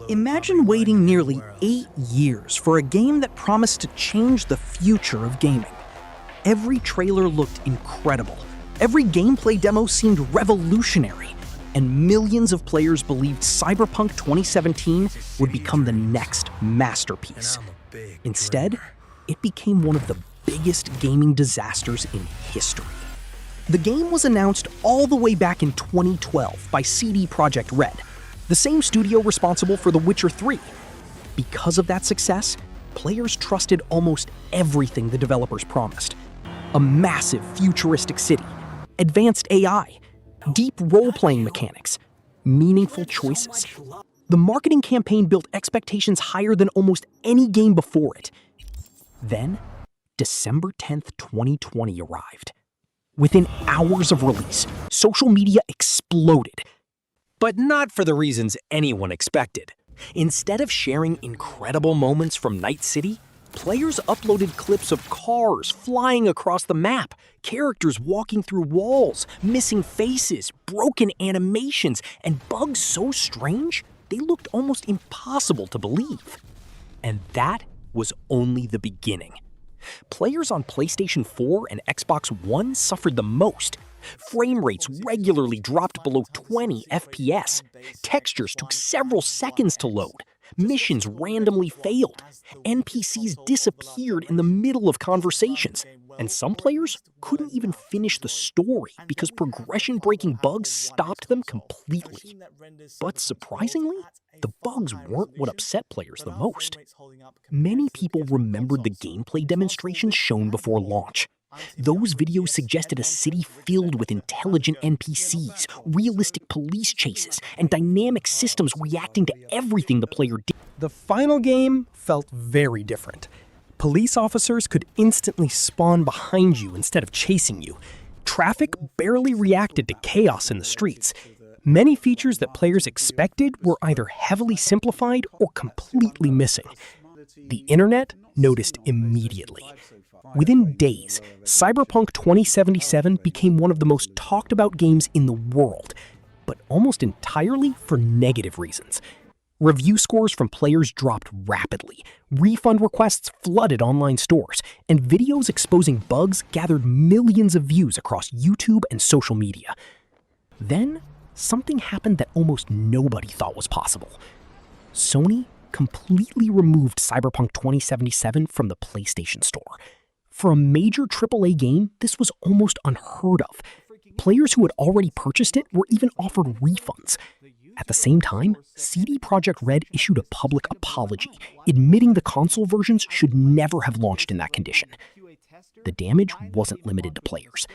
Imagine waiting nearly 8 years for a game that promised to change the future of gaming. Every trailer looked incredible, every gameplay demo seemed revolutionary, and millions of players believed Cyberpunk 2077 would become the next masterpiece. Instead, it became one of the biggest gaming disasters in history. The game was announced all the way back in 2012 by CD Projekt Red, the same studio responsible for The Witcher 3. Because of that success, players trusted almost everything the developers promised. A massive futuristic city, advanced AI, deep role-playing mechanics, meaningful choices. The marketing campaign built expectations higher than almost any game before it. Then, December 10th, 2020 arrived. Within hours of release, social media exploded. But not for the reasons anyone expected. Instead of sharing incredible moments from Night City, players uploaded clips of cars flying across the map, characters walking through walls, missing faces, broken animations, and bugs so strange they looked almost impossible to believe. And that was only the beginning. Players on PlayStation 4 and Xbox One suffered the most. Frame rates regularly dropped below 20 FPS. Textures took several seconds to load. Missions randomly failed. NPCs disappeared in the middle of conversations. And some players couldn't even finish the story because progression-breaking bugs stopped them completely. But surprisingly, the bugs weren't what upset players the most. Many people remembered the gameplay demonstrations shown before launch. Those videos suggested a city filled with intelligent NPCs, realistic police chases, and dynamic systems reacting to everything the player did. The final game felt very different. Police officers could instantly spawn behind you instead of chasing you. Traffic barely reacted to chaos in the streets. Many features that players expected were either heavily simplified or completely missing. The internet noticed immediately. Within days, Cyberpunk 2077 became one of the most talked about games in the world, but almost entirely for negative reasons. Review scores from players dropped rapidly, refund requests flooded online stores, and videos exposing bugs gathered millions of views across YouTube and social media. Then, something happened that almost nobody thought was possible. Sony completely removed Cyberpunk 2077 from the PlayStation Store. For a major AAA game, this was almost unheard of. Players who had already purchased it were even offered refunds. At the same time, CD Projekt Red issued a public apology, admitting the console versions should never have launched in that condition. The damage wasn't limited to players.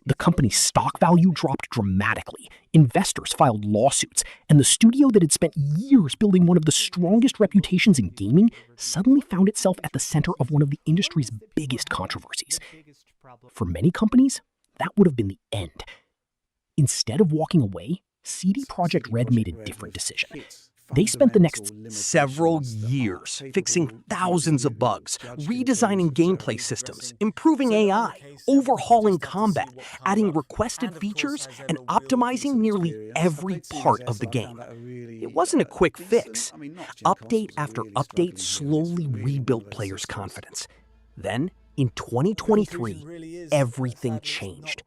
The company's stock value dropped dramatically, investors filed lawsuits, and the studio that had spent years building one of the strongest reputations in gaming suddenly found itself at the center of one of the industry's biggest controversies. For many companies, that would have been the end. Instead of walking away, CD Projekt Red made a different decision. They spent the next several years fixing thousands of bugs, redesigning gameplay systems, improving AI, overhauling combat, adding requested features, and optimizing nearly every part of the game. It wasn't a quick fix. Update after update slowly rebuilt players' confidence. Then, in 2023, everything changed.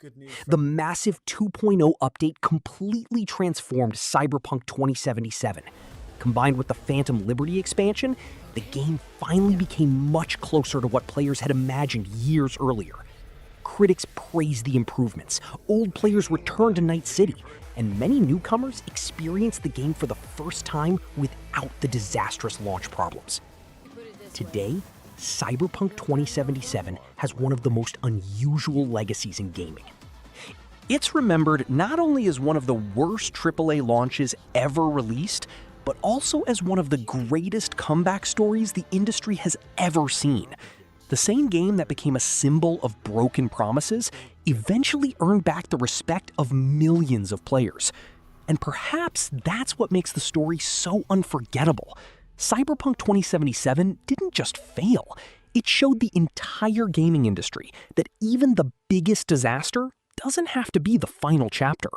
The massive 2.0 update completely transformed Cyberpunk 2077. Combined with the Phantom Liberty expansion, the game finally became much closer to what players had imagined years earlier. Critics praised the improvements, old players returned to Night City, and many newcomers experienced the game for the first time without the disastrous launch problems. Today, Cyberpunk 2077 has one of the most unusual legacies in gaming. It's remembered not only as one of the worst AAA launches ever released, but also as one of the greatest comeback stories the industry has ever seen. The same game that became a symbol of broken promises eventually earned back the respect of millions of players. And perhaps that's what makes the story so unforgettable. Cyberpunk 2077 didn't just fail, it showed the entire gaming industry that even the biggest disaster doesn't have to be the final chapter.